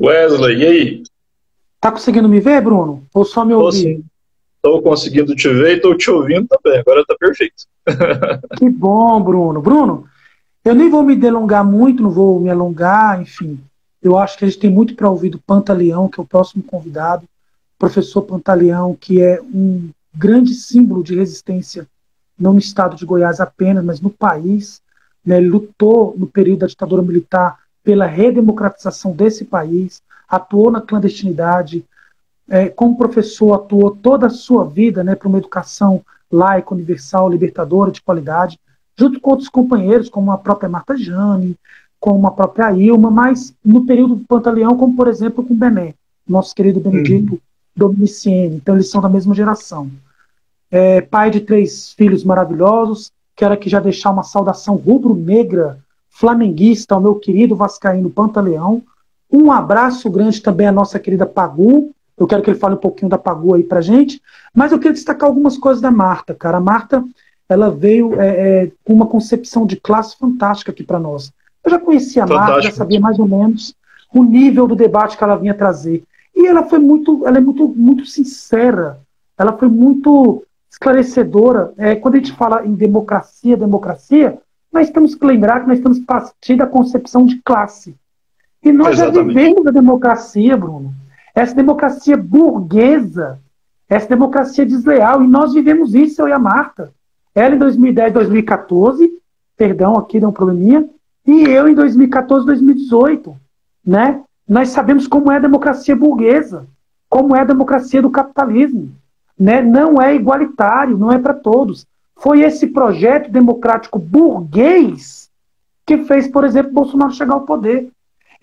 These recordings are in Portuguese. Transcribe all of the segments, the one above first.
Wesley, e aí? Tá conseguindo me ver, Bruno? Ou só me Tô ouvir? sim, tô conseguindo te ver e tô te ouvindo também. Agora tá perfeito. Que bom, Bruno. Bruno, eu nem vou me delongar muito, não vou me alongar, enfim. Eu acho que a gente tem muito para ouvir do Pantaleão, que é o próximo convidado, professor Pantaleão, que é um grande símbolo de resistência, não no estado de Goiás apenas, mas no país. Né? Ele lutou no período da ditadura militar pela redemocratização desse país, atuou na clandestinidade, como professor, atuou toda a sua vida, né, para uma educação laica, universal, libertadora, de qualidade, junto com outros companheiros, como a própria Marta Jane, como a própria Ilma, mas no período do Pantaleão, como por exemplo com o Bené, nosso querido Uhum. Benedito Dominiciene. Então eles são da mesma geração. Pai de 3 filhos maravilhosos, quero aqui já deixar uma saudação rubro-negra, flamenguista, ao meu querido vascaíno Pantaleão. Um abraço grande também à nossa querida Pagu. Eu quero que ele fale um pouquinho da Pagu aí pra gente. Mas eu queria destacar algumas coisas da Marta, cara. A Marta, ela veio com uma concepção de classe fantástica aqui para nós. Eu já conhecia a Marta, já Fantástico. sabia mais ou menos o nível do debate que ela vinha trazer. E ela é muito sincera. Ela foi muito esclarecedora. Quando a gente fala em democracia, nós temos que lembrar que nós temos que partir da concepção de classe. E nós já Exatamente. vivemos a democracia, Bruno. Essa democracia burguesa, essa democracia desleal, e nós vivemos isso, eu e a Marta. Ela em 2010, 2014, perdão, aqui deu um probleminha, e eu em 2014, 2018, né? Nós sabemos como é a democracia burguesa, como é a democracia do capitalismo, né? Não é igualitário, não é para todos. Foi esse projeto democrático burguês que fez, por exemplo, Bolsonaro chegar ao poder.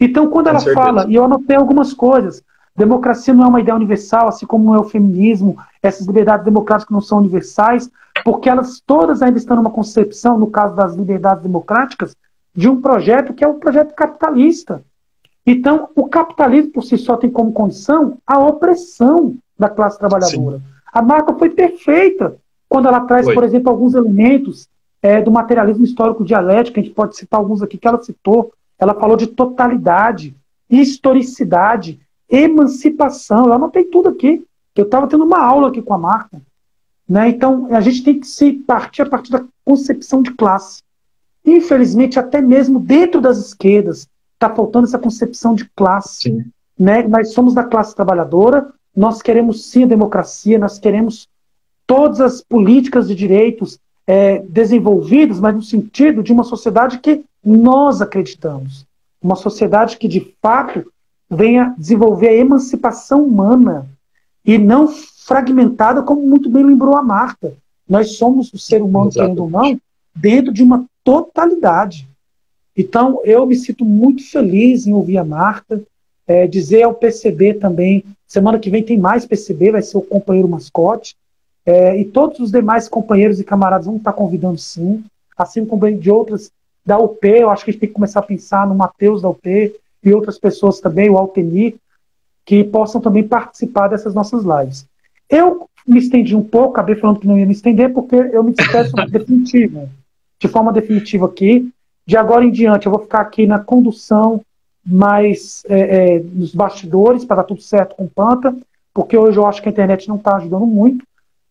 Então, quando Com ela certeza. fala, e eu anotei algumas coisas, democracia não é uma ideia universal, assim como não é o feminismo, essas liberdades democráticas não são universais, porque elas todas ainda estão numa concepção, no caso das liberdades democráticas, de um projeto que é o projeto capitalista. Então, o capitalismo por si só tem como condição a opressão da classe Sim, trabalhadora. A Marta foi perfeita quando ela traz, por foi. exemplo, alguns elementos do materialismo histórico dialético, a gente pode citar alguns aqui que ela citou. Ela falou de totalidade, historicidade, emancipação. Eu anotei tudo aqui. Eu estava tendo uma aula aqui com a Marta. Né? Então, a gente tem que se partir a partir da concepção de classe. Infelizmente, até mesmo dentro das esquerdas, está faltando essa concepção de classe. Sim, Né? Nós somos da classe trabalhadora, nós queremos sim a democracia, nós queremos todas as políticas de direitos desenvolvidas, mas no sentido de uma sociedade que nós acreditamos. Uma sociedade que, de fato, venha desenvolver a emancipação humana e não fragmentada, como muito bem lembrou a Marta. Nós somos o ser humano, querendo ou exatamente. não, dentro de uma totalidade. Então, eu me sinto muito feliz em ouvir a Marta, dizer ao PCB também, semana que vem tem mais PCB, vai ser o companheiro mascote, e todos os demais companheiros e camaradas vão estar convidando sim, assim como de outras da UP, eu acho que a gente tem que começar a pensar no Matheus da UP e outras pessoas também, o Altenir, que possam também participar dessas nossas lives. Eu me estendi um pouco, acabei falando que não ia me estender, porque eu me despeço definitivo, de forma definitiva aqui. De agora em diante, eu vou ficar aqui na condução, mais nos bastidores, para dar tudo certo com o Panta, porque hoje eu acho que a internet não está ajudando muito.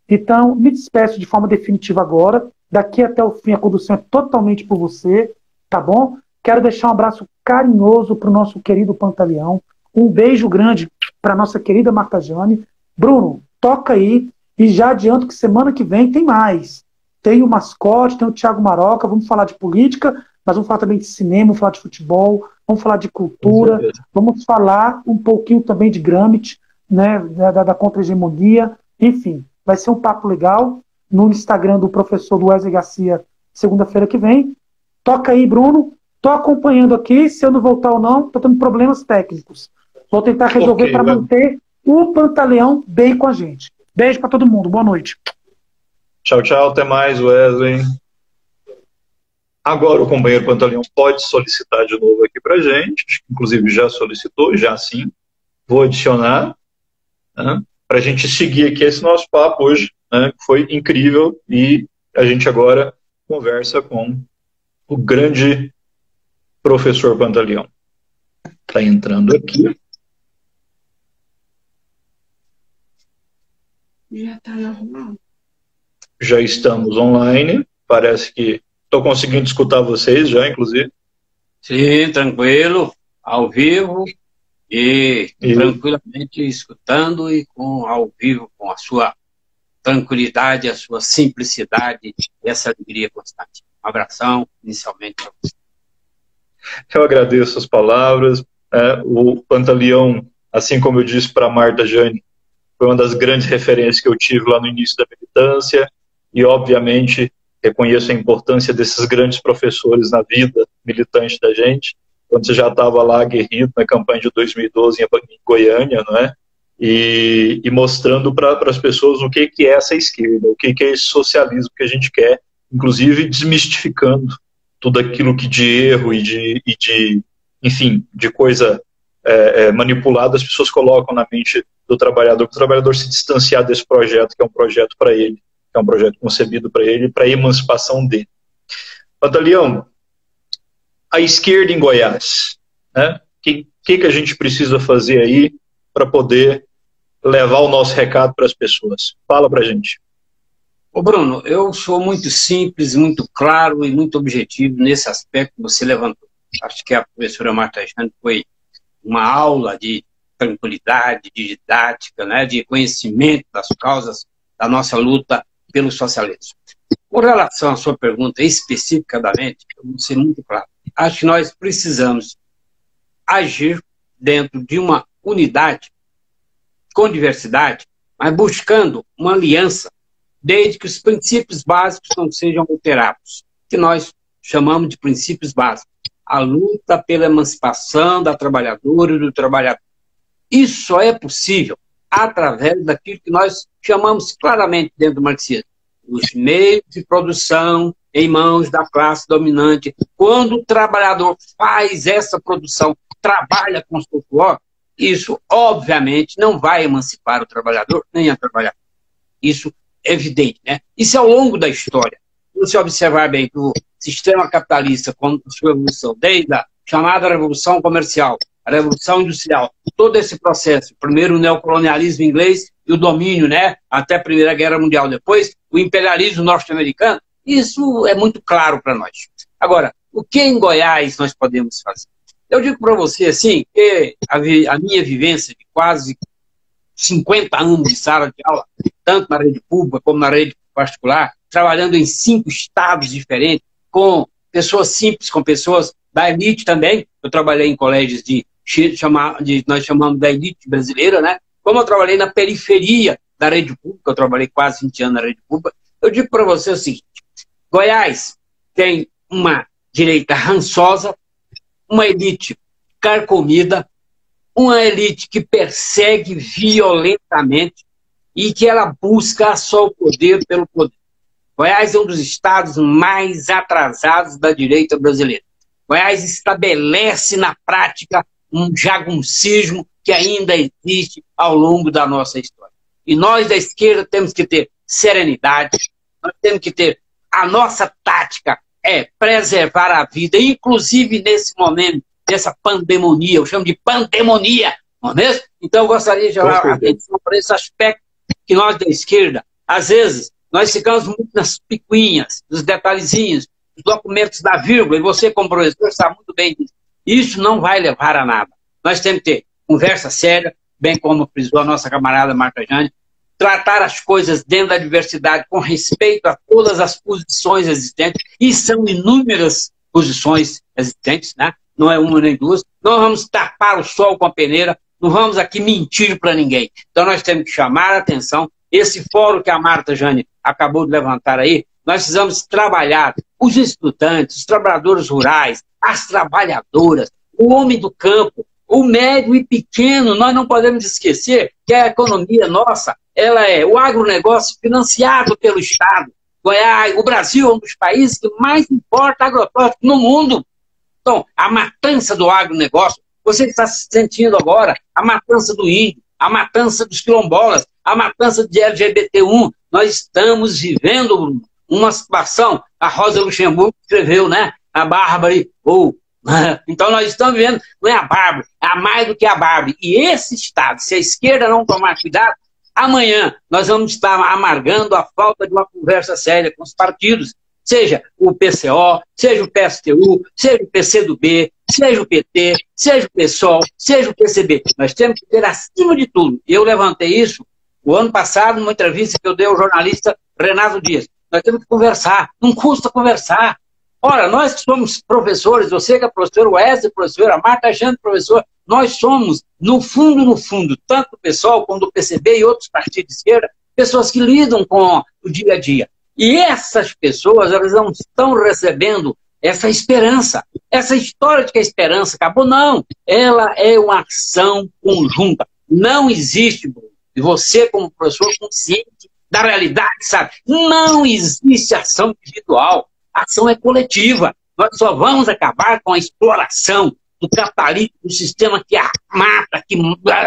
Então, me despeço de forma definitiva agora. Daqui até o fim, a condução é totalmente por você, tá bom? Quero deixar um abraço carinhoso para o nosso querido Pantaleão. Um beijo grande para nossa querida Marta Jane. Bruno, toca aí e já adianto que semana que vem tem mais. Tem o mascote, tem o Thiago Maroca, vamos falar de política, mas vamos falar também de cinema, vamos falar de futebol, vamos falar de Com cultura, certeza. vamos falar um pouquinho também de Gramsci, né, da contra-hegemonia, enfim. Vai ser um papo legal no Instagram do professor Wesley Garcia, segunda-feira que vem. Toca aí, Bruno. Estou acompanhando aqui. Se eu não voltar ou não, estou tendo problemas técnicos. Vou tentar Ok, resolver para manter o Pantaleão bem com a gente. Beijo para todo mundo. Boa noite. tchau, tchau, até mais, Wesley. Agora o companheiro Pantaleão pode solicitar de novo aqui pra gente, inclusive já solicitou, já sim. Vou adicionar, né, para a gente seguir aqui esse nosso papo hoje, né, que foi incrível, e a gente agora conversa com o grande professor Pantaleão. Está entrando aqui. Já está normal. Já estamos online. Parece que estou conseguindo escutar vocês já, inclusive. Sim, tranquilo, ao vivo e tranquilamente escutando e ao vivo com a sua tranquilidade, a sua simplicidade e essa alegria constante. Um abração, inicialmente, para você. Eu agradeço as palavras. O Pantaleão, assim como eu disse para a Marta Jane, foi uma das grandes referências que eu tive lá no início da militância e, obviamente, reconheço a importância desses grandes professores na vida militante da gente, quando você já estava lá aguerrido na campanha de 2012 em Goiânia, não é? E mostrando para as pessoas o que é essa esquerda, o que é esse socialismo que a gente quer, inclusive desmistificando tudo aquilo que de erro e de enfim, de coisa manipulada as pessoas colocam na mente do trabalhador, que o trabalhador se distanciar desse projeto, que é um projeto para ele, que é um projeto concebido para ele, para a emancipação dele. Pantaleão, a esquerda em Goiás, né? Que a gente precisa fazer aí para poder levar o nosso recado para as pessoas? Fala para a gente. Ô Bruno, eu sou muito simples, muito claro e muito objetivo nesse aspecto que você levantou. Acho que a professora Marta Jane foi uma aula de tranquilidade, de didática, né, de conhecimento das causas da nossa luta pelo socialismo. Com relação à sua pergunta especificadamente, eu vou ser muito claro. Acho que nós precisamos agir dentro de uma unidade com diversidade, mas buscando uma aliança, desde que os princípios básicos não sejam alterados, que nós chamamos de princípios básicos. A luta pela emancipação da trabalhadora e do trabalhador. Isso só é possível através daquilo que nós chamamos claramente dentro do marxismo, os meios de produção em mãos da classe dominante. Quando o trabalhador faz essa produção, trabalha com seu suor, isso obviamente não vai emancipar o trabalhador nem a trabalhadora. Isso é evidente, né? Isso é ao longo da história. Se você observar bem que o sistema capitalista, com sua evolução, desde a chamada Revolução Comercial, a Revolução Industrial, todo esse processo, primeiro o neocolonialismo inglês e o domínio, né, até a Primeira Guerra Mundial, depois o imperialismo norte-americano, isso é muito claro para nós. Agora, o que em Goiás nós podemos fazer? Eu digo para você, assim, que a minha vivência de quase 50 anos de sala de aula, tanto na rede pública como na rede particular, trabalhando em 5 estados diferentes, com pessoas simples, com pessoas da elite também. Eu trabalhei em colégios nós chamamos da elite brasileira, né? Como eu trabalhei na periferia da rede pública, eu trabalhei quase 20 anos na rede pública, eu digo para você o seguinte: Goiás tem uma direita rançosa, uma elite carcomida, uma elite que persegue violentamente e que ela busca só o poder pelo poder. Goiás é um dos estados mais atrasados da direita brasileira. Goiás estabelece na prática um jagunçismo que ainda existe ao longo da nossa história. E nós da esquerda temos que ter serenidade, nós temos que ter a nossa tática é preservar a vida, inclusive nesse momento dessa pandemonia, eu chamo de pandemonia, não é mesmo? Então eu gostaria de chamar a atenção para esse aspecto que nós da esquerda, às vezes, nós ficamos muito nas picuinhas, nos detalhezinhos, nos documentos da vírgula, e você como professor sabe muito bem disso. Isso não vai levar a nada. Nós temos que ter conversa séria, bem como frisou a nossa camarada Marta Jane, tratar as coisas dentro da diversidade com respeito a todas as posições existentes, e são inúmeras posições existentes, né? Não é uma nem duas. Não vamos tapar o sol com a peneira, não vamos aqui mentir para ninguém. Então nós temos que chamar a atenção. Esse fórum que a Marta Jane acabou de levantar aí, nós precisamos trabalhar os estudantes, os trabalhadores rurais, as trabalhadoras, o homem do campo, o médio e pequeno. Nós não podemos esquecer que a economia nossa, ela é o agronegócio financiado pelo Estado. Goiás, o Brasil é um dos países que mais importa agrotóxico no mundo. Então, a matança do agronegócio, você está sentindo agora a matança do índio, a matança dos quilombolas, a matança de LGBT1. Nós estamos vivendo uma situação, a Rosa Luxemburgo escreveu, né? A Bárbara, então nós estamos vivendo, não é a Bárbara, é a mais do que a Bárbara. E esse Estado, se a esquerda não tomar cuidado, Amanhã nós vamos estar amargando a falta de uma conversa séria com os partidos, seja o PCO, seja o PSTU, seja o PCdoB, seja o PT, seja o PSOL, seja o PCB. Nós temos que ter, acima de tudo, eu levantei isso o ano passado, numa entrevista que eu dei ao jornalista Renato Dias. Nós temos que conversar, não custa conversar. Ora, nós que somos professores, você que é professor, o Wesley, professor, a Marta Jane, professor, nós somos, no fundo, tanto o PSOL como do PCB e outros partidos de esquerda, pessoas que lidam com o dia a dia. E essas pessoas, elas não estão recebendo essa esperança, essa história de que a esperança acabou, não. Ela é uma ação conjunta. Não existe, e você como professor consciente da realidade, sabe? Não existe ação individual. A ação é coletiva. Nós só vamos acabar com a exploração do capitalismo, do sistema que mata, que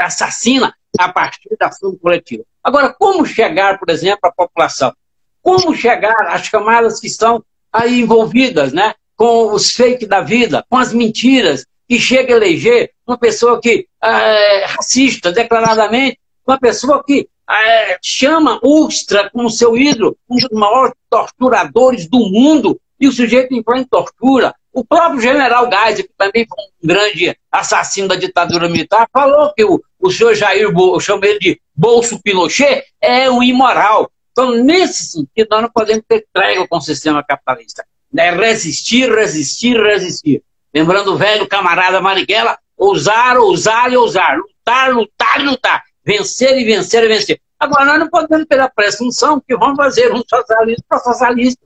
assassina a partir da ação coletiva. Agora, como chegar, por exemplo, à população? Como chegar às camadas que estão aí envolvidas, né, com os fake da vida, com as mentiras, que chega a eleger uma pessoa que é racista declaradamente, uma pessoa que chama Ustra como seu ídolo, um dos maiores torturadores do mundo, e o sujeito entrou em tortura. O próprio general Geisel, que também foi um grande assassino da ditadura militar, falou que o senhor Jair, eu chamo ele de Bolso Pinochet, é um imoral. Então, nesse sentido, nós não podemos ter trégua com o sistema capitalista. É resistir, resistir, resistir. Lembrando o velho camarada Marighella, ousar, ousar e ousar. Lutar, lutar e lutar. Vencer e vencer e vencer. Agora, nós não podemos ter a presunção que vamos fazer um socialista para socialista.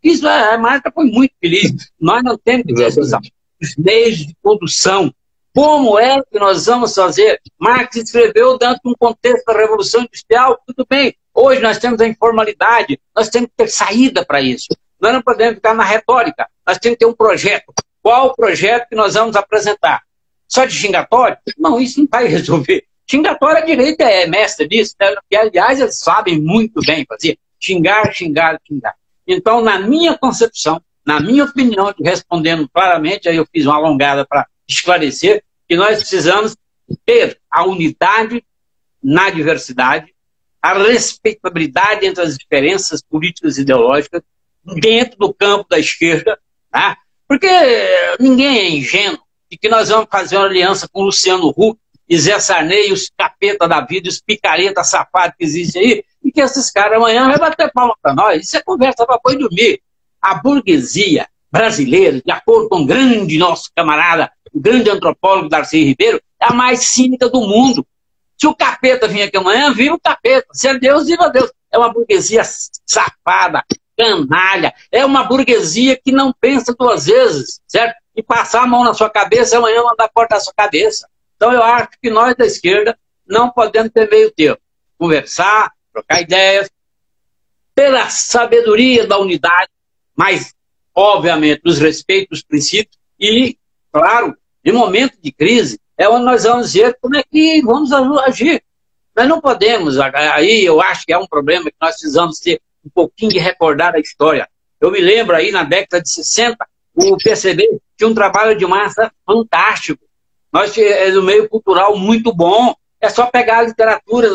Isso a Marta foi muito feliz. Nós não temos que ter os meios de produção. Como é que nós vamos fazer? Marx escreveu dentro de um contexto da Revolução Industrial, tudo bem. Hoje nós temos a informalidade, nós temos que ter saída para isso. Nós não podemos ficar na retórica, nós temos que ter um projeto. Qual o projeto que nós vamos apresentar? Só de xingatório? Não, isso não vai resolver. Xingatório, a direita é mestre disso, né? Que, aliás, eles sabem muito bem fazer. Xingar, xingar, xingar. Então, na minha concepção, na minha opinião, respondendo claramente, aí eu fiz uma alongada para esclarecer, que nós precisamos ter a unidade na diversidade, a respeitabilidade entre as diferenças políticas e ideológicas dentro do campo da esquerda, tá? Porque ninguém é ingênuo de que nós vamos fazer uma aliança com Luciano Huck e Zé Sarney, os capeta da vida, os picaretas safados que existem aí, e que esses caras amanhã vão bater palma para nós. Isso é conversa para boi dormir. A burguesia brasileira, de acordo com o grande nosso camarada, o grande antropólogo Darcy Ribeiro, é a mais cínica do mundo. Se o capeta vir aqui amanhã, viva o capeta. Se é Deus, viva Deus. É uma burguesia safada, canalha. É uma burguesia que não pensa duas vezes, certo? E passar a mão na sua cabeça, amanhã mandar cortar a sua cabeça. Então eu acho que nós da esquerda não podemos ter meio termo. Conversar, trocar ideias, ter a sabedoria da unidade, mas, obviamente, nos respeitos, os princípios e, claro, em momento de crise, é onde nós vamos ver como é que vamos agir. Nós não podemos, aí eu acho que é um problema que nós precisamos ter um pouquinho de recordar a história. Eu me lembro aí, na década de 60, o PCB tinha um trabalho de massa fantástico. Nós tínhamos um meio cultural muito bom. É só pegar a literatura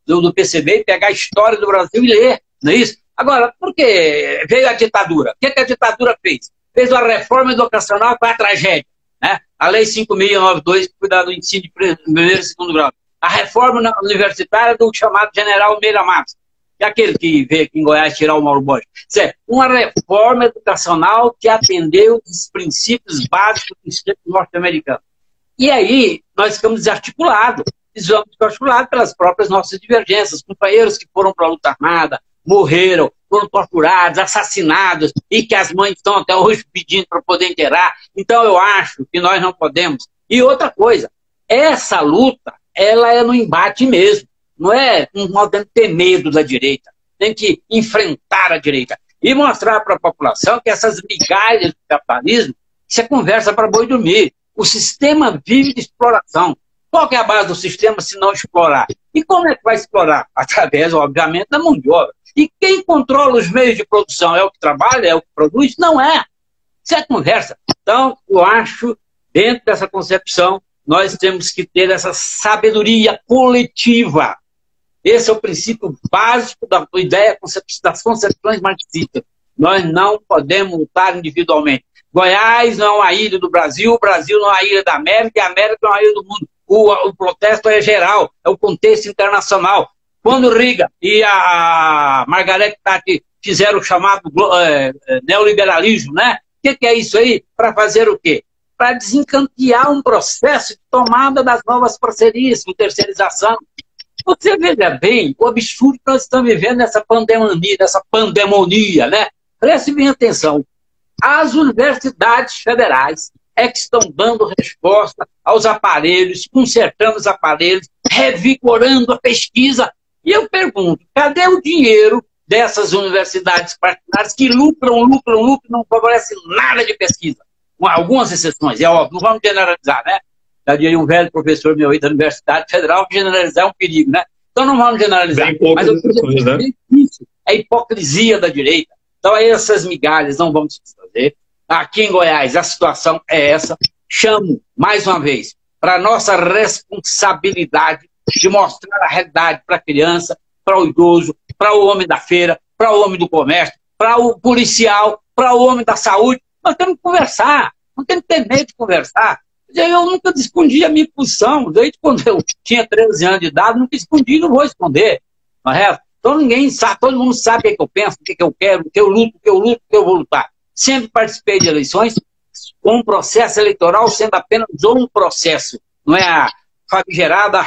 do PCB e pegar a história do Brasil e ler, não é isso? Agora, por que veio a ditadura? O que a ditadura fez? Fez uma reforma educacional com a tragédia, né? A Lei 5.092, que cuida do ensino de primeiro e segundo grau. A reforma universitária do chamado general Meira Matos, que é aquele que veio aqui em Goiás tirar o Mauro Borges. Uma reforma educacional que atendeu os princípios básicos do sistema norte-americano. E aí, nós ficamos desarticulados pelas próprias nossas divergências. Companheiros que foram para a luta armada, morreram, foram torturados, assassinados, e que as mães estão até hoje pedindo para poder enterrar. Então, eu acho que nós não podemos. E outra coisa, essa luta, ela é no embate mesmo. Não é nós temos que ter medo da direita. Tem que enfrentar a direita. E mostrar para a população que essas migalhas do capitalismo, isso é conversa para boi dormir. O sistema vive de exploração. Qual que é a base do sistema se não explorar? E como é que vai explorar? Através, obviamente, da mão de obra. E quem controla os meios de produção? É o que trabalha? É o que produz? Não é. Isso é conversa. Então, eu acho, dentro dessa concepção, nós temos que ter essa sabedoria coletiva Esse é o princípio básico da ideia das concepções marxistas. Nós não podemos lutar individualmente. Goiás não é uma ilha do Brasil, o Brasil não é uma ilha da América, e a América não é uma ilha do mundo. O protesto é geral, é o contexto internacional. Quando Riga e a Margaret Thatcher fizeram o chamado neoliberalismo, né? O que é isso aí? Para fazer o quê? Para desencantear um processo de tomada das novas parcerias, com terceirização. Você veja bem o absurdo que nós estamos vivendo nessa pandemonia, né? Preste bem atenção. As universidades federais é que estão dando resposta aos aparelhos, consertando os aparelhos, revigorando a pesquisa. E eu pergunto, cadê o dinheiro dessas universidades particulares que lucram, não favorecem nada de pesquisa? Com algumas exceções, é óbvio, não vamos generalizar, né? Já diria um velho professor meu aí da Universidade Federal, que generalizar é um perigo, né? Então não vamos generalizar. Bem poucas exceções, né? Isso é a hipocrisia da direita. Então essas migalhas não vão se fazer. Aqui em Goiás a situação é essa. Chamo, mais uma vez, para a nossa responsabilidade de mostrar a realidade para a criança, para o idoso, para o homem da feira, para o homem do comércio, para o policial, para o homem da saúde. Nós temos que conversar, não temos que ter medo de conversar. Eu nunca escondi a minha posição, desde quando eu tinha 13 anos de idade, nunca escondi, não vou esconder. Não é? Então ninguém sabe, todo mundo sabe o que eu penso, o que eu quero, o que eu luto, o que eu vou lutar. Sempre participei de eleições com um processo eleitoral sendo apenas um processo, não é a famigerada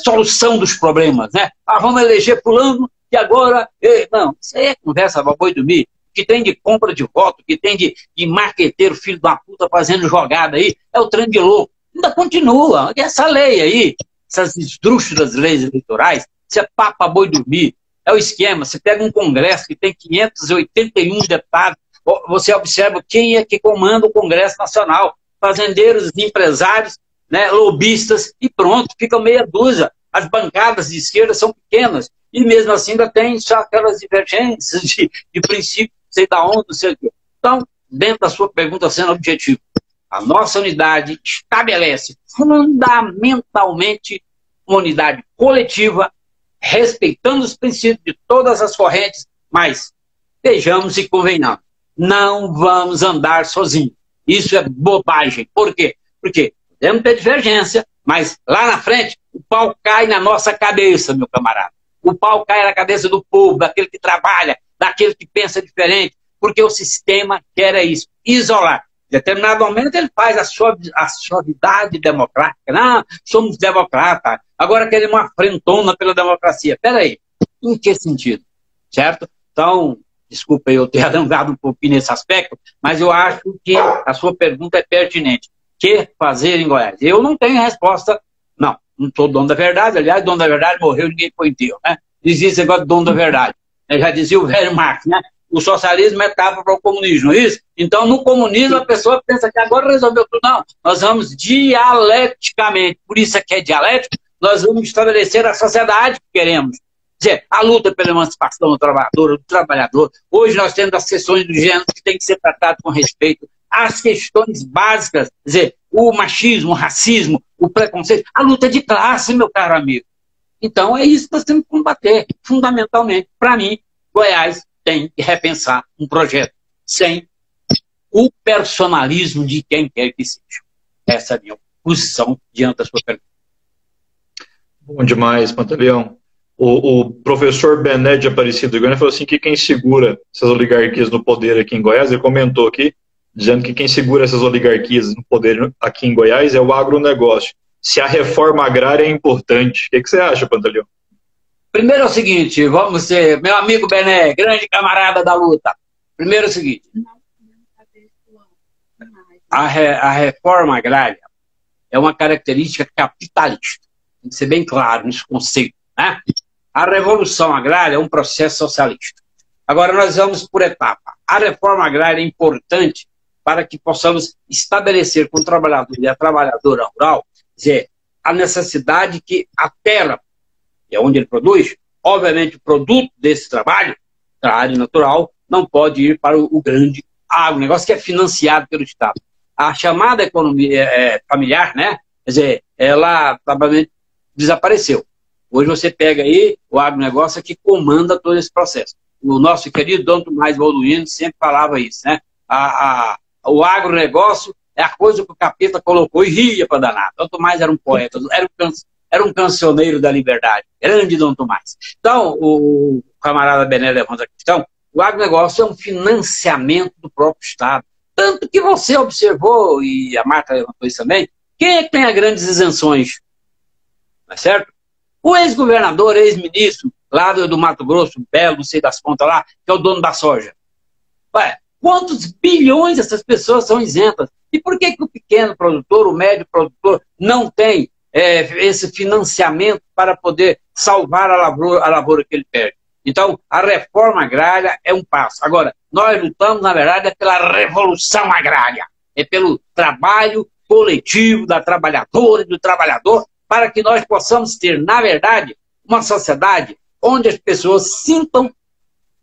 solução dos problemas, né? Ah, vamos eleger fulano e agora... Não, isso aí é conversa para boi dormir. Que tem de compra de voto, que tem de marqueteiro, filho da puta, fazendo jogada aí, é o trem de louco. Ainda continua. Essa lei aí, essas esdrúxulas leis eleitorais, isso é papa boi dormir. É o esquema. Você pega um Congresso que tem 581 deputados, você observa quem é que comanda o Congresso Nacional. Fazendeiros, empresários, né, lobistas, e pronto, fica meia dúzia. As bancadas de esquerda são pequenas, e mesmo assim ainda tem só aquelas divergências de princípio, sei da onde, não sei o quê. Então, dentro da sua pergunta, sendo objetivo, a nossa unidade estabelece fundamentalmente uma unidade coletiva, respeitando os princípios de todas as correntes, mas vejamos e convenhamos, não vamos andar sozinhos. Isso é bobagem. Por quê? Porque podemos ter divergência, mas lá na frente o pau cai na nossa cabeça, meu camarada. O pau cai na cabeça do povo, daquele que trabalha, daquele que pensa diferente, porque o sistema quer isso, isolar. Em determinado momento ele faz a suavidade democrática. Não, somos democratas, agora queremos uma afrentona pela democracia. Espera aí, em que sentido? Certo? Então, desculpa eu ter alongado um pouquinho nesse aspecto, mas eu acho que a sua pergunta é pertinente. O que fazer em Goiás? Eu não tenho resposta, não sou dono da verdade, aliás, dono da verdade morreu, ninguém foi inteiro, né? Dizia esse negócio de dono da verdade. Já dizia o velho Marx, né? O socialismo é etapa para o comunismo, não é isso? Então, no comunismo, a pessoa pensa que agora resolveu tudo. Não, nós vamos dialeticamente, por isso é que é dialético, nós vamos estabelecer a sociedade que queremos. Quer dizer, a luta pela emancipação do trabalhador. Hoje nós temos as questões do gênero que tem que ser tratado com respeito. As questões básicas, quer dizer, o machismo, o racismo, o preconceito, a luta de classe, meu caro amigo. Então, é isso que nós temos que combater, fundamentalmente. Para mim, Goiás tem que repensar um projeto sem o personalismo de quem quer que seja. Essa é a minha posição diante da sua pergunta. Bom demais, Pantaleão. O professor Bené de Aparecido Goiânia falou assim que quem segura essas oligarquias no poder aqui em Goiás, ele comentou aqui, dizendo que quem segura essas oligarquias no poder aqui em Goiás é o agronegócio. Se a reforma agrária é importante. O que você acha, Pantaleão? Primeiro é o seguinte, vamos ser, meu amigo Bené, grande camarada da luta. Primeiro é o seguinte, a reforma agrária é uma característica capitalista. Tem que ser bem claro nesse conceito, né? A revolução agrária é um processo socialista. Agora nós vamos por etapa. A reforma agrária é importante para que possamos estabelecer com o trabalhador e a trabalhadora rural, dizer, a necessidade que a terra, que é onde ele produz, obviamente o produto desse trabalho, da área natural, não pode ir para o grande agronegócio que é financiado pelo Estado. A chamada economia familiar, né, quer dizer, ela provavelmente desapareceu. Hoje você pega aí o agronegócio que comanda todo esse processo. O nosso querido Dom Tomás Balduino sempre falava isso, né? O agronegócio é a coisa que o capeta colocou e ria para danar. Dom Tomás era um poeta, era um cancioneiro da liberdade. Grande Dom Tomás. Então, o camarada Bené levanta a questão, o agronegócio é um financiamento do próprio Estado. Tanto que você observou, e a Marta levantou isso também, quem é que tem as grandes isenções? Não é certo? O ex-governador, ex-ministro, lá do Mato Grosso, Belo, não sei das pontas lá, que é o dono da soja. Ué, quantos bilhões essas pessoas são isentas? E por que o pequeno produtor, o médio produtor, não tem esse financiamento para poder salvar a lavoura que ele perde? Então, a reforma agrária é um passo. Agora, nós lutamos, na verdade, pela revolução agrária. É pelo trabalho coletivo da trabalhadora e do trabalhador, para que nós possamos ter, na verdade, uma sociedade onde as pessoas sintam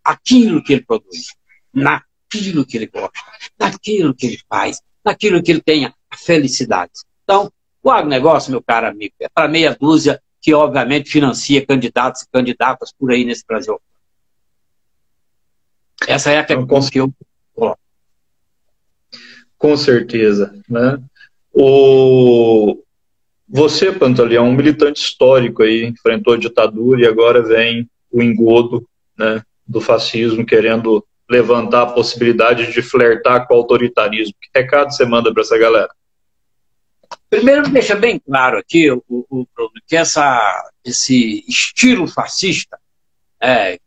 aquilo que ele produz, naquilo que ele gosta, naquilo que ele faz, naquilo que ele tenha felicidade. Então, o agronegócio, meu caro amigo, é para meia dúzia que, obviamente, financia candidatos e candidatas por aí nesse Brasil. Essa é a questão que eu coloco. Com certeza, né? Você, Pantaleão, um militante histórico aí, enfrentou a ditadura e agora vem o engodo, né, do fascismo querendo levantar a possibilidade de flertar com o autoritarismo. Que recado você manda para essa galera? Primeiro, deixa bem claro aqui que esse estilo fascista,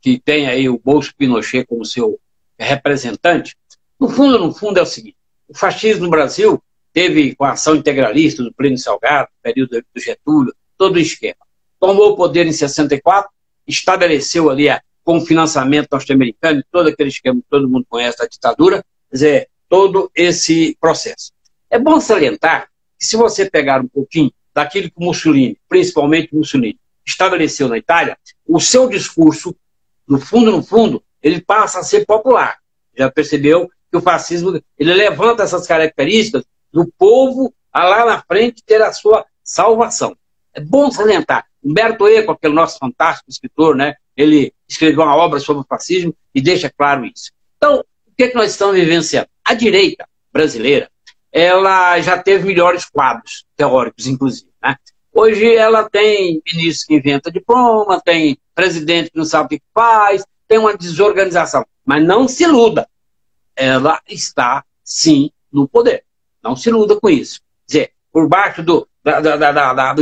que tem aí o Bolso Pinochet como seu representante, no fundo é o seguinte: o fascismo no Brasil teve, com a ação integralista do Plínio Salgado, período do Getúlio, todo o esquema. Tomou o poder em 64, estabeleceu ali com o financiamento norte-americano, todo aquele esquema que todo mundo conhece da ditadura, quer dizer, todo esse processo. É bom salientar que, se você pegar um pouquinho daquilo que Mussolini, principalmente Mussolini, estabeleceu na Itália, o seu discurso, no fundo, ele passa a ser popular. Já percebeu que o fascismo, ele levanta essas características do povo a lá na frente ter a sua salvação. É bom salientar. Humberto Eco, aquele nosso fantástico escritor, né, ele escreveu uma obra sobre o fascismo e deixa claro isso. Então, o que nós estamos vivenciando? A direita brasileira, ela já teve melhores quadros teóricos, inclusive, né? Hoje ela tem ministro que inventa diploma, tem presidente que não sabe o que faz, tem uma desorganização. Mas não se iluda. Ela está, sim, no poder. Não se iluda com isso. Quer dizer, por baixo do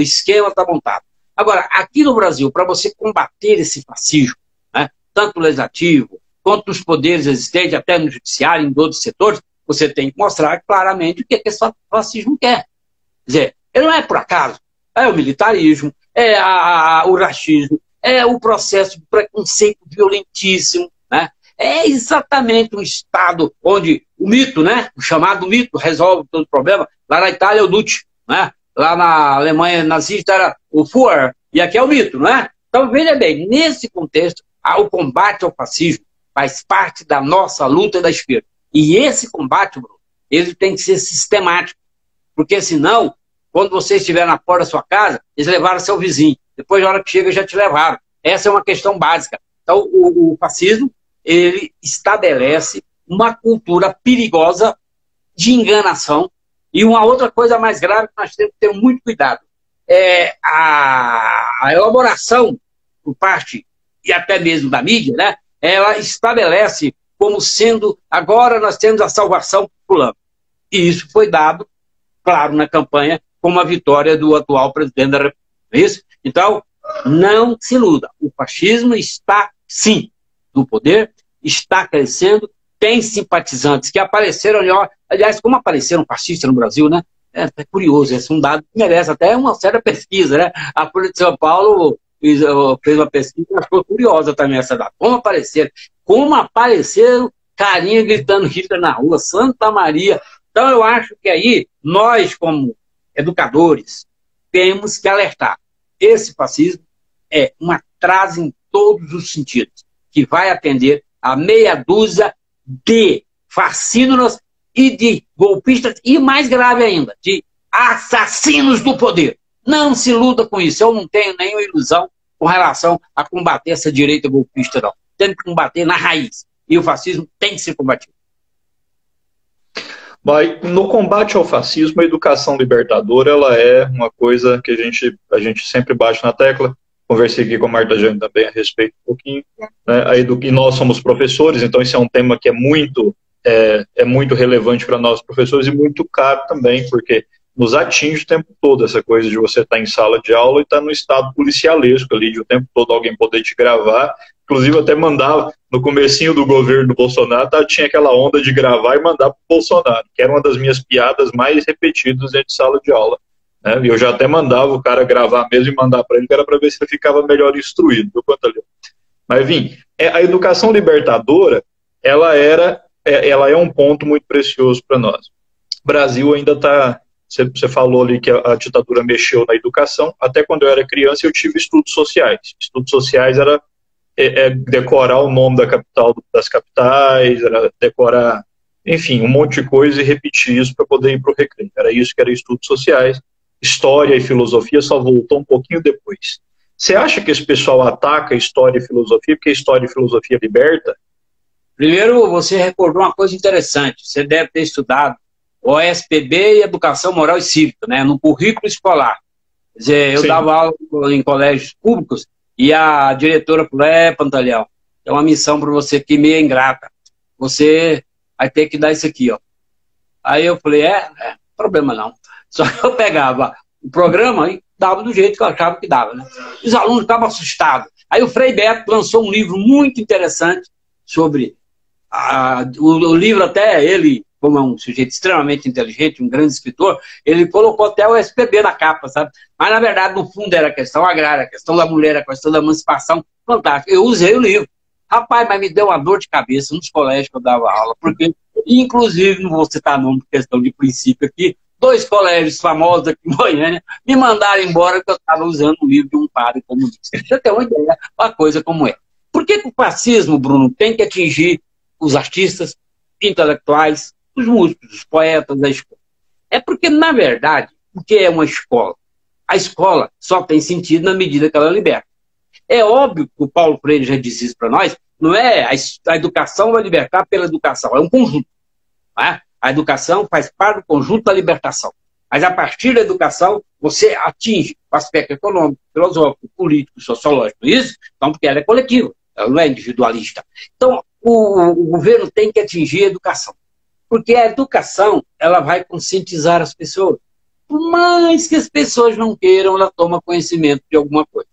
esquema está montado. Agora, aqui no Brasil, para você combater esse fascismo, né, tanto no legislativo, quanto nos poderes existentes, até no judiciário, em outros setores, você tem que mostrar claramente o que esse fascismo quer. Quer dizer, ele não é por acaso. É o militarismo, é o racismo, é o processo de preconceito violentíssimo, né? É exatamente um Estado onde o mito, né, o chamado mito, resolve todo o problema. Lá na Itália é o Duce, né? Lá na Alemanha nazista era o Führer, e aqui é o mito, não é? Então, veja bem, nesse contexto, o combate ao fascismo faz parte da nossa luta e da esquerda. E esse combate, Bruno, ele tem que ser sistemático, porque senão, quando você estiver na porta da sua casa, eles levaram seu vizinho. Depois, na hora que chega, já te levaram. Essa é uma questão básica. Então, o fascismo, ele estabelece uma cultura perigosa de enganação. E uma outra coisa mais grave que nós temos que ter muito cuidado é a elaboração por parte, e até mesmo da mídia, né? Ela estabelece como sendo, agora nós temos a salvação fulano. E isso foi dado, claro, na campanha, como a vitória do atual presidente da República. Isso? Então, não se iluda. O fascismo está, sim, no poder, está crescendo, tem simpatizantes que apareceram, aliás, como apareceram fascistas no Brasil, né? É curioso, esse é um dado que merece até uma certa pesquisa, né? A Folha de São Paulo fez uma pesquisa, mas foi curiosa também essa data. Como apareceram carinha gritando Hitler na rua, Santa Maria. Então eu acho que aí, nós como educadores, temos que alertar. Esse fascismo é um atraso em todos os sentidos, que vai atender a meia dúzia de fascínoras e de golpistas, e mais grave ainda, de assassinos do poder. Não se iluda com isso. Eu não tenho nenhuma ilusão com relação a combater essa direita golpista, não. Tem que combater na raiz. E o fascismo tem que ser combatido. No combate ao fascismo, a educação libertadora ela é uma coisa que a gente sempre bate na tecla. Conversei aqui com a Marta Jane também a respeito um pouquinho. Né? E nós somos professores, então esse é um tema que é muito relevante para nós professores e muito caro também, porque nos atinge o tempo todo essa coisa de você estar em sala de aula e estar no estado policialesco ali, de o tempo todo alguém poder te gravar. Inclusive até mandava, no comecinho do governo do Bolsonaro, tinha aquela onda de gravar e mandar para o Bolsonaro, que era uma das minhas piadas mais repetidas dentro de sala de aula. Né? E eu já até mandava o cara gravar mesmo e mandar para ele, que era para ver se ele ficava melhor instruído. Mas, enfim, a educação libertadora, ela é um ponto muito precioso para nós. O Brasil ainda está... Você falou ali que a ditadura mexeu na educação. Até quando eu era criança, eu tive estudos sociais. Estudos sociais era decorar o nome da capital, das capitais, era decorar, enfim, um monte de coisa e repetir isso para poder ir para o recreio. Era isso que era estudos sociais. História e filosofia só voltou um pouquinho depois. Você acha que esse pessoal ataca história e filosofia porque história e filosofia liberta? Primeiro, você recordou uma coisa interessante. Você deve ter estudado OSPB e Educação Moral e Cívica, né, no currículo escolar. Quer dizer, eu dava aula em colégios públicos e a diretora falou, Pantaleão, é uma missão para você aqui meio ingrata. Você vai ter que dar isso aqui, ó. Aí eu falei, problema não. Só que eu pegava o programa e dava do jeito que eu achava que dava, né? Os alunos estavam assustados. Aí o Frei Beto lançou um livro muito interessante sobre o livro, até ele, como é um sujeito extremamente inteligente, um grande escritor, ele colocou até o SPB na capa, sabe? Mas, na verdade, no fundo era a questão agrária, a questão da mulher, a questão da emancipação. Fantástico. Eu usei o livro. Rapaz, mas me deu uma dor de cabeça nos colégios que eu dava aula, porque, inclusive, não vou citar nome por questão de princípio aqui, 2 colégios famosos aqui em Goiânia me mandaram embora porque eu estava usando o livro de um padre comunista. Você tem uma ideia, uma coisa como é. Por que o fascismo, Bruno, tem que atingir os artistas, intelectuais, os músicos, os poetas da escola? É porque, na verdade, o que é uma escola? A escola só tem sentido na medida que ela liberta. É óbvio que o Paulo Freire já disse isso para nós, não é a educação vai libertar pela educação, é um conjunto. Não é? A educação faz parte do conjunto da libertação. Mas a partir da educação, você atinge o aspecto econômico, filosófico, político, sociológico. Isso, então, porque ela é coletiva, ela não é individualista. Então, o governo tem que atingir a educação. Porque a educação, ela vai conscientizar as pessoas. Por mais que as pessoas não queiram, ela toma conhecimento de alguma coisa.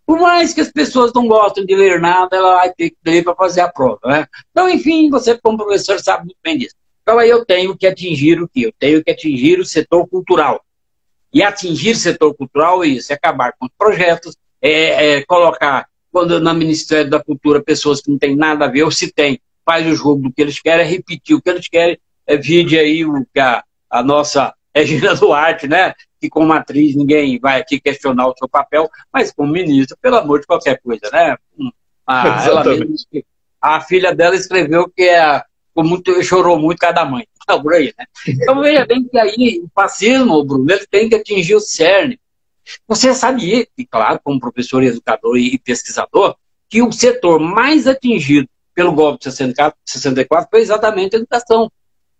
Por mais que as pessoas não gostem de ler nada, ela vai ter que ler para fazer a prova. Né? Então, enfim, você como professor sabe muito bem disso. Então, aí eu tenho que atingir o quê? Eu tenho que atingir o setor cultural. E atingir o setor cultural é isso, é acabar com os projetos, colocar, quando no Ministério da Cultura, pessoas que não têm nada a ver, ou se tem, faz o jogo do que eles querem, repetir o que eles querem, vide aí a nossa Regina Duarte, né? Que como atriz ninguém vai aqui questionar o seu papel, mas como ministra, pelo amor de qualquer coisa, né? Ela mesma, a filha dela escreveu que chorou muito cada mãe. Por aí, né? Então veja bem que aí o fascismo, Bruno, ele tem que atingir o cerne. Você sabia, e claro, como professor, educador e pesquisador, que o setor mais atingido pelo golpe de 64 foi exatamente a educação.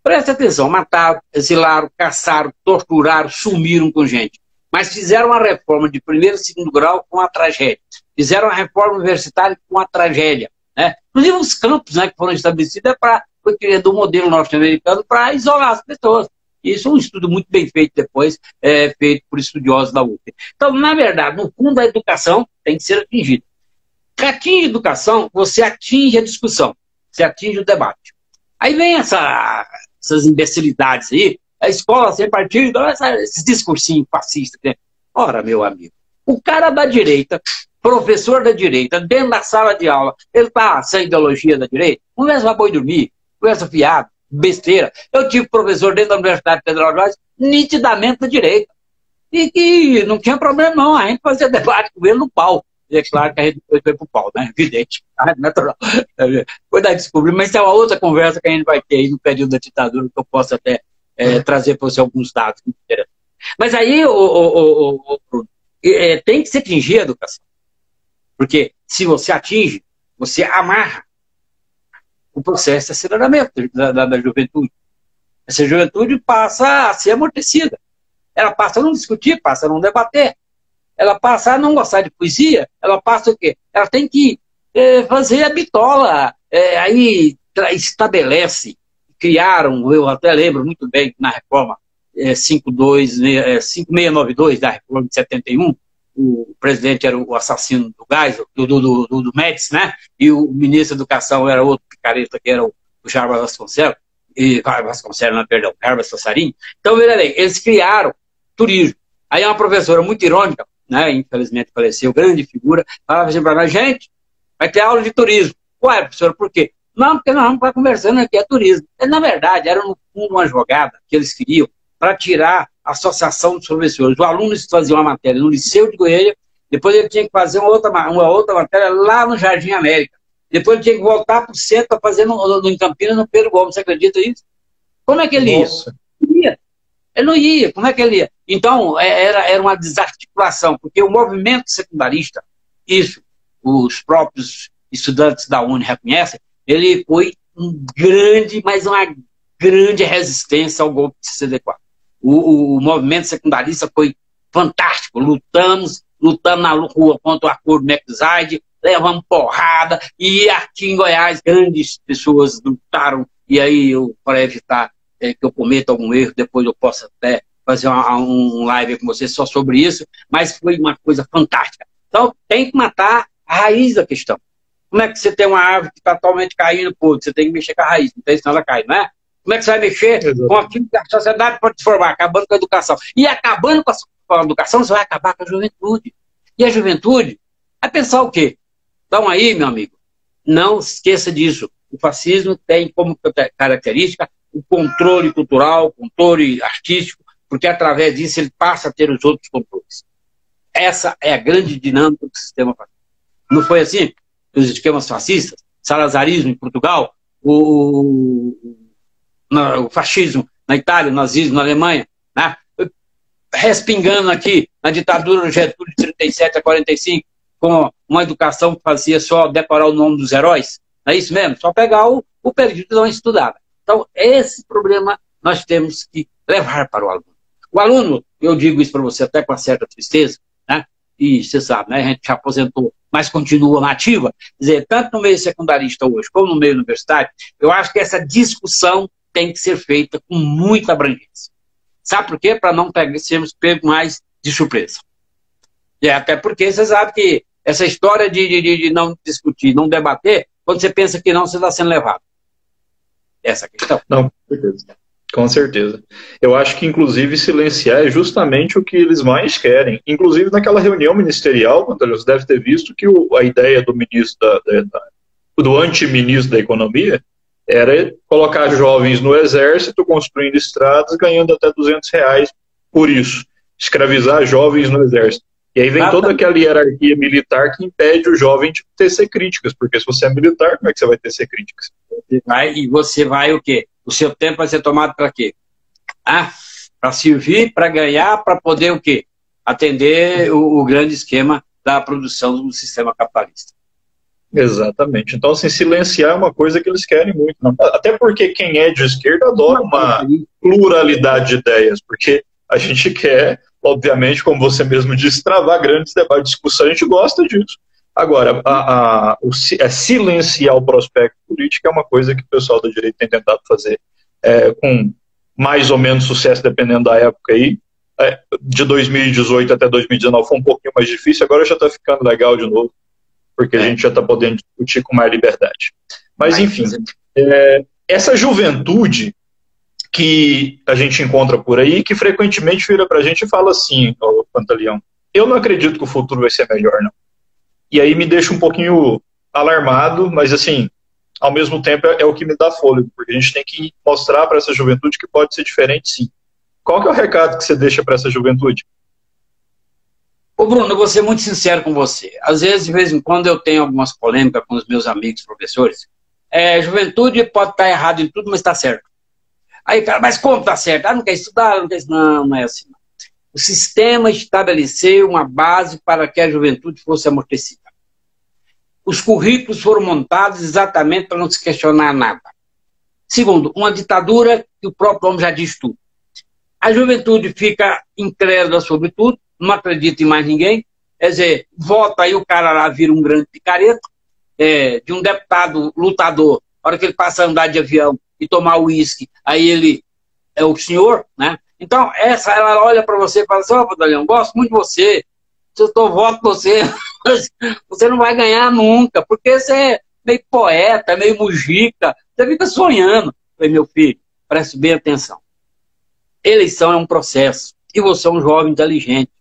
Preste atenção, mataram, exilaram, caçaram, torturaram, sumiram com gente. Mas fizeram uma reforma de primeiro e segundo grau com a tragédia. Fizeram uma reforma universitária com a tragédia. Né? Inclusive os campos, né, que foram estabelecidos foi criando um modelo norte-americano para isolar as pessoas. Isso é um estudo muito bem feito depois, feito por estudiosos da UF. Então, na verdade, no fundo, a educação tem que ser atingida. Para atingir a educação, você atinge a discussão, você atinge o debate. Aí vem essas imbecilidades aí, a escola sem partido, esses discursinhos fascistas. Né? Ora, meu amigo, o cara da direita, professor da direita, dentro da sala de aula, ele está sem ideologia da direita, conversa para boi dormir, conversa fiado, besteira. Eu tive professor dentro da Universidade Federal de Goiás, nitidamente da direita. E que não tinha problema não, a gente fazia debate com ele no pau. E é claro que a gente depois foi pro pau, né? Evidente, natural. Foi da descobrir, mas tem uma outra conversa que a gente vai ter aí no período da ditadura, que eu posso até trazer para você alguns dados interessantes. Mas aí, tem que se atingir a educação. Porque se você atinge, você amarra o processo de aceleramento da juventude. Essa juventude passa a ser amortecida. Ela passa a não discutir, passa a não debater. Ela passa a não gostar de poesia. Ela passa o quê? Ela tem que fazer a bitola. Aí estabelece, criaram, eu até lembro muito bem, na reforma 5692 da reforma de 71, o presidente era o assassino do Geisel, do Médici, né? E o ministro da Educação era outro picareta, que era o Jarbas Vasconcelos, Jarbas Sassarim. Então, veja bem, eles criaram turismo. Aí uma professora muito irônica, né? Infelizmente faleceu, grande figura, falava assim para nós, gente, vai ter aula de turismo. Ué, professora, por quê? Não, porque nós vamos estar conversando aqui, é turismo. Na verdade, era no fundo uma jogada que eles queriam para tirar a associação dos professores. O aluno fazia uma matéria no Liceu de Goiânia, depois ele tinha que fazer uma outra matéria lá no Jardim América. Depois ele tinha que voltar para o centro para fazer em Campinas, no Pedro Gomes. Você acredita nisso? Como é que ele ia? Ele não ia. Como é que ele ia? Então, era uma desarticulação, porque o movimento secundarista, isso os próprios estudantes da UNE reconhecem, ele foi mas uma grande resistência ao golpe de 64. O movimento secundarista foi fantástico. Lutamos na rua contra o acordo McZaid, levamos porrada, e aqui em Goiás grandes pessoas lutaram, e aí, para evitar que eu cometa algum erro, depois eu possa até fazer um live com você só sobre isso, mas foi uma coisa fantástica. Então, tem que matar a raiz da questão. Como é que você tem uma árvore que está totalmente caindo, pô, você tem que mexer com a raiz, não tem, senão ela cai, não é? Como é que você vai mexer com aquilo que a sociedade pode transformar, acabando com a educação? E acabando com a educação, você vai acabar com a juventude. E a juventude vai pensar o quê? Então aí, meu amigo, não esqueça disso. O fascismo tem como característica o controle cultural, o controle artístico, porque através disso ele passa a ter os outros controles. Essa é a grande dinâmica do sistema fascista. Não foi assim? Os esquemas fascistas, salazarismo em Portugal, o fascismo na Itália, o nazismo na Alemanha, né? Respingando aqui na ditadura do Getúlio de 37 a 45, com uma educação que fazia só decorar o nome dos heróis. Não é isso mesmo? Só pegar o período e não estudar. Então, esse problema nós temos que levar para o aluno. O aluno, eu digo isso para você até com uma certa tristeza, né? E você sabe, né? A gente já aposentou, mas continua nativa. Quer dizer, tanto no meio secundarista hoje, como no meio universitário, eu acho que essa discussão tem que ser feita com muita abrangência. Sabe por quê? Para não sermos pegos mais de surpresa. E até porque você sabe que essa história de não discutir, não debater, quando você pensa que não, você está sendo levado. Essa é a questão. Não, com certeza. Com certeza. Eu acho que, inclusive, silenciar é justamente o que eles mais querem. Inclusive, naquela reunião ministerial, você deve ter visto que a ideia do ministro do antiministro da Economia era colocar jovens no exército, construindo estradas, ganhando até R$200 por isso. Escravizar jovens no exército. E aí vem toda aquela hierarquia militar que impede o jovem de tecer críticas, porque se você é militar, como é que você vai tecer críticas? Você vai o quê? O seu tempo vai ser tomado para quê? Para servir, para ganhar, para poder o quê? Atender o grande esquema da produção do sistema capitalista. Exatamente. Então, assim, silenciar é uma coisa que eles querem muito. Não? Até porque quem é de esquerda adora uma pluralidade de ideias, porque a gente quer, obviamente, como você mesmo disse, travar grandes debates de discussão, a gente gosta disso. Agora, silenciar o prospecto político é uma coisa que o pessoal da direita tem tentado fazer com mais ou menos sucesso, dependendo da época aí. De 2018 até 2019 foi um pouquinho mais difícil, agora já está ficando legal de novo, porque a gente já está podendo discutir com mais liberdade. Mas, enfim, essa juventude que a gente encontra por aí, que frequentemente vira para a gente e fala assim, Pantaleão, eu não acredito que o futuro vai ser melhor, não. E aí me deixa um pouquinho alarmado, mas assim, ao mesmo tempo é o que me dá fôlego, porque a gente tem que mostrar para essa juventude que pode ser diferente, sim. Qual que é o recado que você deixa para essa juventude? Ô Bruno, eu vou ser muito sincero com você. Às vezes, de vez em quando, eu tenho algumas polêmicas com os meus amigos professores. Juventude pode estar errado em tudo, mas está certo. Aí, cara, mas como está certo? Não quer estudar, não quer estudar. Não é assim. O sistema estabeleceu uma base para que a juventude fosse amortecida. Os currículos foram montados exatamente para não se questionar nada. Segundo, uma ditadura que o próprio homem já diz tudo. A juventude fica incrédula sobre tudo, não acredita em mais ninguém. Quer dizer, vota aí, o cara lá vira um grande picareta, de um deputado lutador. A hora que ele passa a andar de avião e tomar uísque, aí ele é o senhor, né? Então, ela olha para você e fala assim: ó, Badalhão, gosto muito de você, se eu voto você, você não vai ganhar nunca, porque você é meio poeta, meio mujica, você fica sonhando. Eu falei: meu filho, preste bem atenção. Eleição é um processo, e você é um jovem inteligente.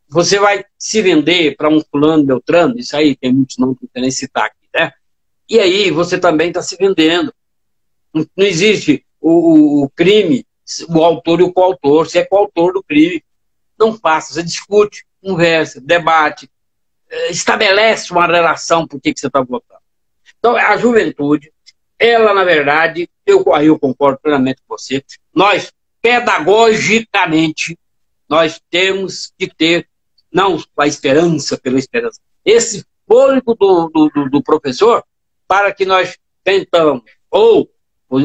Você vai se vender para um fulano, Beltrano, isso aí tem muitos nomes que eu nem citar aqui, né? E aí você também está se vendendo. Não existe o crime, o autor e o coautor. Você é coautor do crime. Não faça, você discute, conversa, debate, estabelece uma relação por que você está votando. Então, a juventude, ela, na verdade, eu concordo plenamente com você, nós, pedagogicamente, nós temos que ter, não a esperança pela esperança, esse fôlego do professor, para que nós tentamos, ou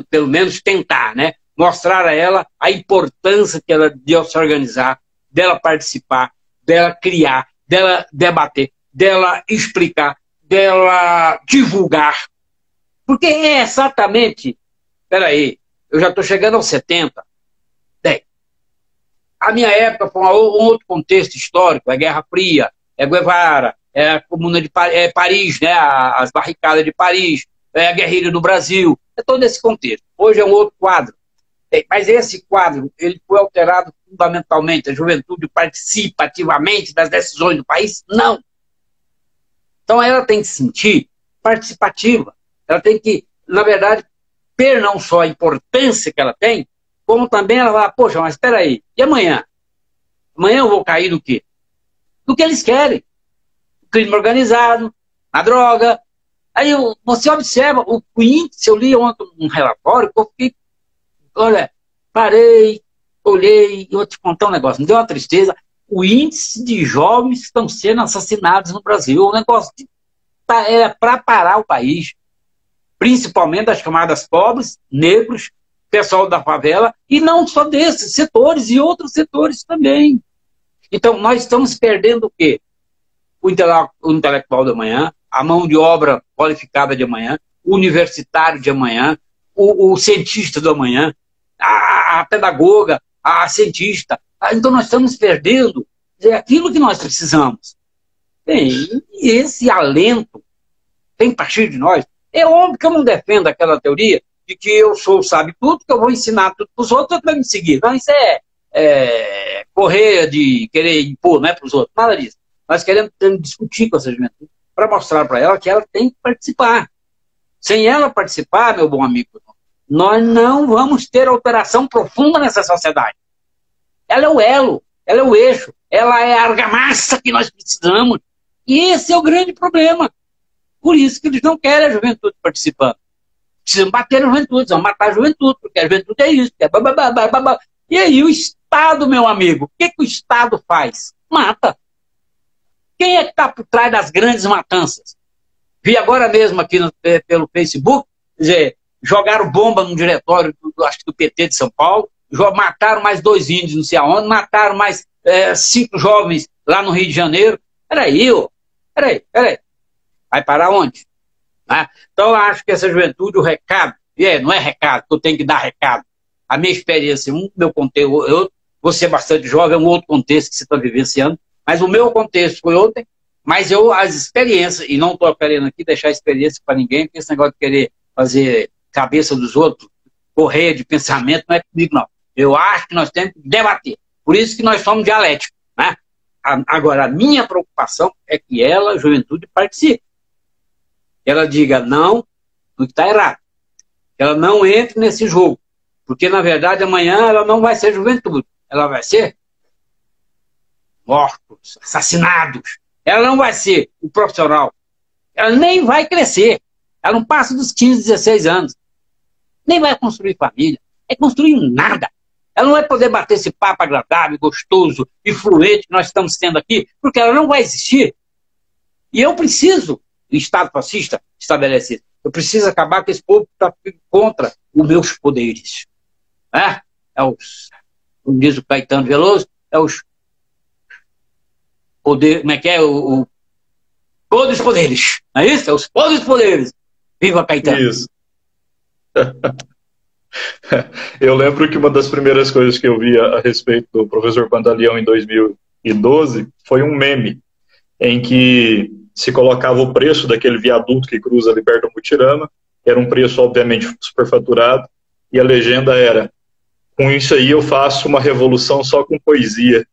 pelo menos tentar, né, mostrar a ela a importância que ela de se organizar, dela participar, dela criar, dela debater, dela explicar, dela divulgar. Porque é exatamente, peraí, eu já estou chegando aos 70, a minha época foi um outro contexto histórico, é Guerra Fria, é Guevara, é a Comuna de Paris, né, as barricadas de Paris, é a guerrilha do Brasil, é todo esse contexto. Hoje é um outro quadro. Mas esse quadro, ele foi alterado fundamentalmente. A juventude participa ativamente das decisões do país? Não. Então ela tem que se sentir participativa. Ela tem que, na verdade, ter não só a importância que ela tem, como também ela vai: poxa, mas espera aí, e amanhã? Amanhã eu vou cair do quê? Do que eles querem. O crime organizado, a droga. Aí você observa o índice. Eu li ontem um relatório que eu fiquei, olha, parei, olhei, e vou te contar um negócio, me deu uma tristeza. O índice de jovens que estão sendo assassinados no Brasil, o negócio é para parar o país, principalmente das camadas pobres, negros, pessoal da favela, e não só desses setores, e outros setores também. Então, nós estamos perdendo o quê? O intelectual de amanhã, a mão de obra qualificada de amanhã, o universitário de amanhã, o cientista do amanhã, a pedagoga, a cientista. Então, nós estamos perdendo aquilo que nós precisamos. Bem, e esse alento tem que partir de nós. É óbvio que eu não defendo aquela teoria de que eu sabe tudo, que eu vou ensinar tudo para os outros, outros vão me seguir. Não, isso é correr de querer impor, não é para os outros, nada disso. Nós queremos discutir com essa juventude para mostrar para ela que ela tem que participar. Sem ela participar, meu bom amigo, nós não vamos ter alteração profunda nessa sociedade. Ela é o elo, ela é o eixo, ela é a argamassa que nós precisamos. E esse é o grande problema. Por isso que eles não querem a juventude participando. Precisam bater na juventude, precisam matar a juventude, porque a juventude é isso. E aí o Estado, meu amigo, o que o Estado faz? Mata. Quem é que está por trás das grandes matanças? Vi agora mesmo aqui pelo Facebook, quer dizer, jogaram bomba no diretório, acho que do PT de São Paulo, mataram mais 2 índios, não sei aonde, mataram mais 5 jovens lá no Rio de Janeiro. Peraí. Vai parar onde? Então, eu acho que essa juventude, o recado, não é recado, que eu tenho que dar recado. A minha experiência, meu contexto, eu vou ser bastante jovem, é um outro contexto que você está vivenciando, mas o meu contexto foi ontem, mas as experiências, e não estou querendo aqui deixar a experiência para ninguém, porque esse negócio de querer fazer cabeça dos outros, correr de pensamento, não é comigo, não. Eu acho que nós temos que debater. Por isso que nós somos dialéticos, né? Agora, a minha preocupação é que ela, a juventude, participe. Ela diga não no que está errado. Ela não entre nesse jogo. Porque, na verdade, amanhã ela não vai ser juventude. Ela vai ser mortos, assassinados. Ela não vai ser o profissional. Ela nem vai crescer. Ela não passa dos 15, 16 anos. Nem vai construir família. É construir nada. Ela não vai poder bater esse papo agradável, gostoso e fluente que nós estamos tendo aqui, porque ela não vai existir. E eu preciso o Estado fascista estabelecido. Eu preciso acabar com esse povo que está contra os meus poderes. Né? Como diz o Caetano Veloso, é os poderes, como é que é? Todos os poderes, não é isso? É os todos os poderes. Viva Caetano! Isso. Eu lembro que uma das primeiras coisas que eu vi a respeito do professor Pantaleão em 2012 foi um meme em que se colocava o preço daquele viaduto que cruza ali perto do Mutirama, era um preço obviamente superfaturado, e a legenda era: com isso aí eu faço uma revolução só com poesia.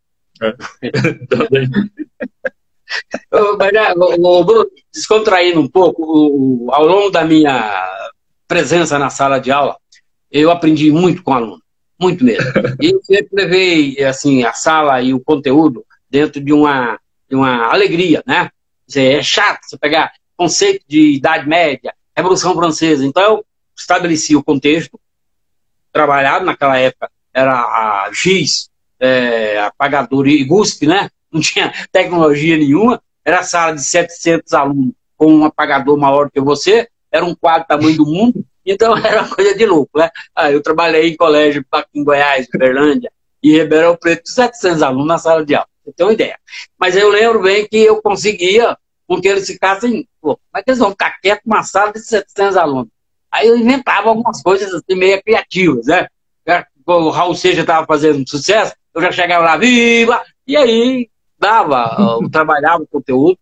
Descontraindo um pouco, ao longo da minha presença na sala de aula, eu aprendi muito com o aluno, muito mesmo. E eu sempre levei assim, a sala e o conteúdo dentro de uma alegria, né? É chato você pegar conceito de Idade Média, Revolução Francesa. Então eu estabeleci o contexto, trabalhado naquela época, era a giz, apagador e guspe, né? Não tinha tecnologia nenhuma, era a sala de 700 alunos com um apagador maior que você, era um quadro do tamanho do mundo, então era uma coisa de louco, né? Eu trabalhei em colégio aqui em Goiás, Uberlândia e Ribeirão Preto, 700 alunos na sala de aula, você tem uma ideia. Mas eu lembro bem que eu conseguia com que eles ficassem, pô, como é que eles vão ficar quietos numa sala de 700 alunos? Aí eu inventava algumas coisas assim, meio criativas, né? O Raul Seixas estava fazendo sucesso, eu já chegava lá, viva! E aí trabalhava o conteúdo,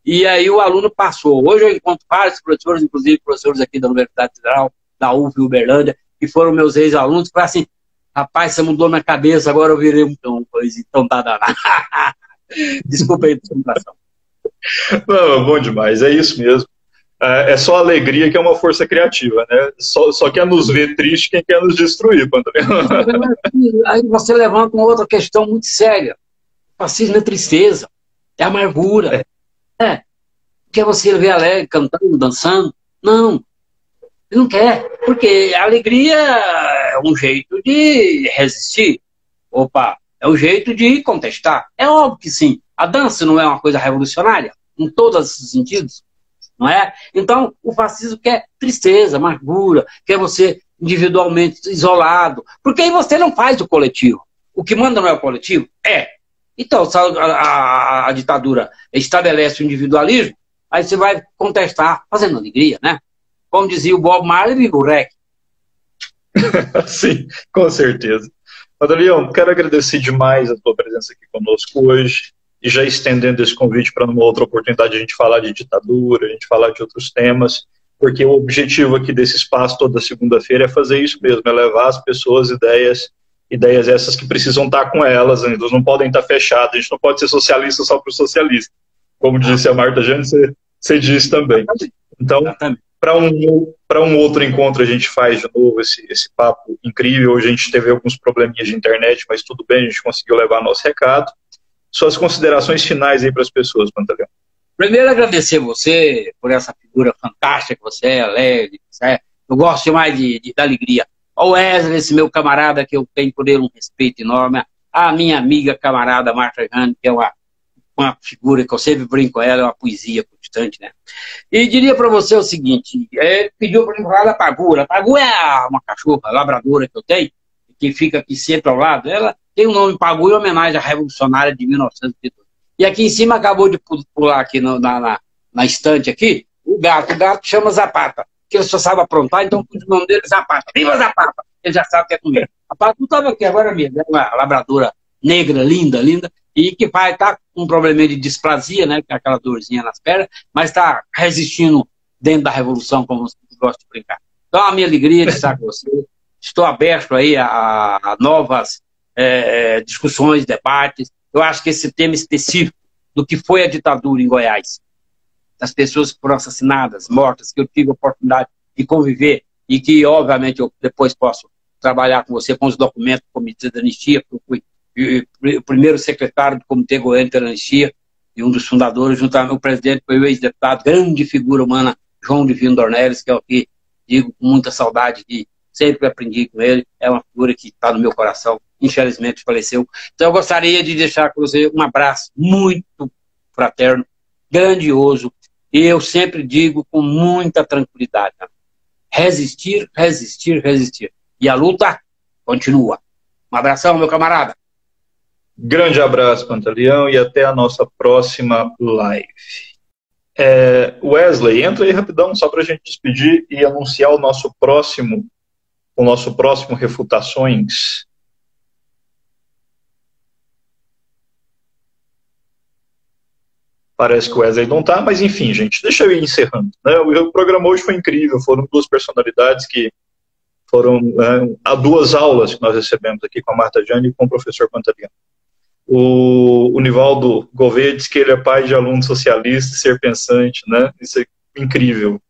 e aí o aluno passou. Hoje eu encontro vários professores, inclusive professores aqui da Universidade Federal, da UF Uberlândia, que foram meus ex-alunos, que falaram assim: rapaz, você mudou minha cabeça, agora eu virei um coisa tão danada. Desculpa aí a desculpação. Não, bom demais, é isso mesmo. É só alegria que é uma força criativa, né? Só quer nos ver triste quem quer nos destruir, Pantaleão. Aí você levanta uma outra questão muito séria. O fascismo é tristeza, é amargura. Quer você ver alegre, cantando, dançando? Não, ele não quer, porque a alegria é um jeito de resistir. Opa, é um jeito de contestar. É óbvio que sim. A dança não é uma coisa revolucionária, em todos os sentidos, não é? Então, o fascismo quer tristeza, amargura, quer você individualmente isolado, porque aí você não faz o coletivo. O que manda não é o coletivo? Então, se a ditadura estabelece o individualismo, aí você vai contestar fazendo alegria, né? Como dizia o Bob Marley, viva o REC. Sim, com certeza. Pantaleão, quero agradecer demais a tua presença aqui conosco hoje, e já estendendo esse convite para numa outra oportunidade a gente falar de ditadura, a gente falar de outros temas, porque o objetivo aqui desse espaço toda segunda-feira é fazer isso mesmo, é levar às pessoas ideias essas que precisam estar com elas, elas não podem estar fechadas, a gente não pode ser socialista só para o socialista. Como disse a Marta Jane, você disse também. Então, para um outro encontro a gente faz de novo esse papo incrível. Hoje a gente teve alguns probleminhas de internet, mas tudo bem, a gente conseguiu levar nosso recado. Suas considerações finais aí para as pessoas, Pantaleão. Primeiro, agradecer você por essa figura fantástica que você é, alegre. Eu gosto demais da alegria. O Wesley, esse meu camarada, que eu tenho por ele um respeito enorme. A minha amiga camarada Marta Jane, que é uma figura que eu sempre brinco com ela, é uma poesia constante, né? E diria para você o seguinte: ele pediu para mim falar da Pagura. A Pagura é uma cachorra labradora que eu tenho, que fica aqui sempre ao lado. Ela tem o nome Pagura em homenagem à revolucionária de 1932. E aqui em cima acabou de pular aqui na estante aqui, o gato chama Zapata, que ele só sabe aprontar, então o nome dele é Zapata. Viva Zapata! Ele já sabe o que é comigo. A Pagura estava aqui agora mesmo, é uma labradora negra, linda, e que vai estar com um probleminha de displasia, né, que é aquela dorzinha nas pernas, mas está resistindo dentro da revolução, como você gosta de brincar. Então, a minha alegria de estar com você. Estou aberto aí a novas discussões, debates. Eu acho que esse tema específico do que foi a ditadura em Goiás, das pessoas que foram assassinadas, mortas, que eu tive a oportunidade de conviver e que, obviamente, eu depois posso trabalhar com você com os documentos do Comitê da Anistia, porque eu fui o primeiro secretário do Comitê Goiano da Anistia e um dos fundadores, juntamente com o presidente, foi o ex-deputado, grande figura humana, João Divino Dornelles, que é o que digo com muita saudade, que sempre aprendi com ele, é uma figura que está no meu coração, infelizmente faleceu. Então eu gostaria de deixar com você um abraço muito fraterno, grandioso, E eu sempre digo com muita tranquilidade, resistir, resistir, resistir. E a luta continua. Um abração, meu camarada. Grande abraço, Pantaleão, e até a nossa próxima live. Wesley, entra aí rapidão, só para a gente despedir e anunciar o nosso próximo Refutações. Parece que o Wesley não está, mas enfim, gente, deixa eu ir encerrando. Né? O programa hoje foi incrível, foram duas personalidades que foram há 2 aulas que nós recebemos aqui com a Marta Jane e com o professor Pantaleão. O Nivaldo Gouveia diz que ele é pai de aluno socialista, ser pensante, né? Isso é incrível.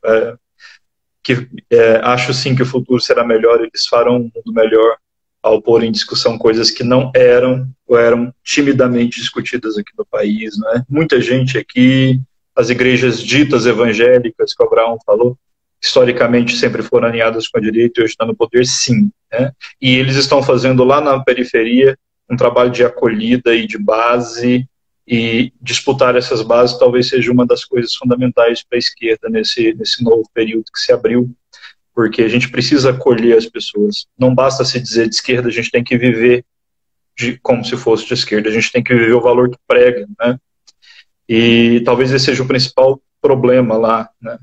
Acho sim que o futuro será melhor, eles farão um mundo melhor ao pôr em discussão coisas que não eram ou eram timidamente discutidas aqui no país, né? Muita gente aqui, as igrejas ditas evangélicas, que o Abraão falou, historicamente sempre foram alinhadas com a direita e hoje estão no poder, sim. Né? E eles estão fazendo lá na periferia um trabalho de acolhida e de base, e disputar essas bases talvez seja uma das coisas fundamentais para a esquerda nesse novo período que se abriu, porque a gente precisa acolher as pessoas. Não basta se dizer de esquerda, a gente tem que viver como se fosse de esquerda, a gente tem que viver o valor que prega, né? E talvez esse seja o principal problema lá, né?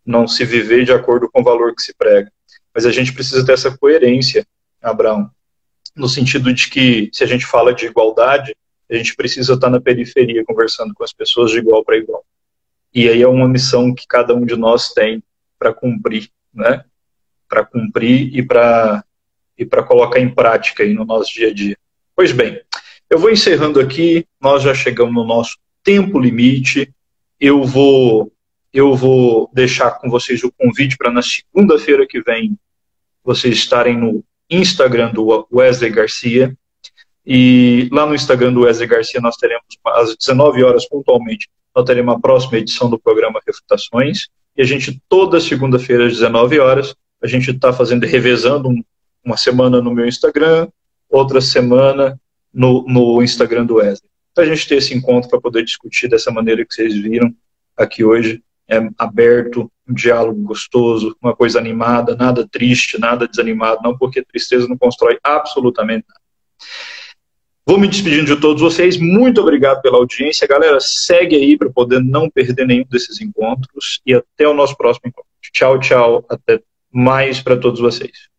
Não se viver de acordo com o valor que se prega. Mas a gente precisa ter essa coerência, Abraão, no sentido de que, se a gente fala de igualdade, a gente precisa estar na periferia conversando com as pessoas de igual para igual. E aí é uma missão que cada um de nós tem para cumprir, né? Para cumprir e para colocar em prática aí no nosso dia a dia. Pois bem, eu vou encerrando aqui, nós já chegamos no nosso tempo limite, eu vou deixar com vocês o convite para na segunda-feira que vem vocês estarem no Instagram do Wesley Garcia, e lá no Instagram do Wesley Garcia nós teremos, às 19 horas pontualmente, nós teremos a próxima edição do programa Refutações, e a gente, toda segunda-feira às 19 horas, a gente está revezando uma semana no meu Instagram, outra semana no Instagram do Wesley. Para a gente ter esse encontro para poder discutir dessa maneira que vocês viram aqui hoje, aberto, um diálogo gostoso, uma coisa animada, nada triste, nada desanimado, não, porque tristeza não constrói absolutamente nada. Vou me despedindo de todos vocês, muito obrigado pela audiência, galera, segue aí para poder não perder nenhum desses encontros, e até o nosso próximo encontro. Tchau, tchau, até mais para todos vocês.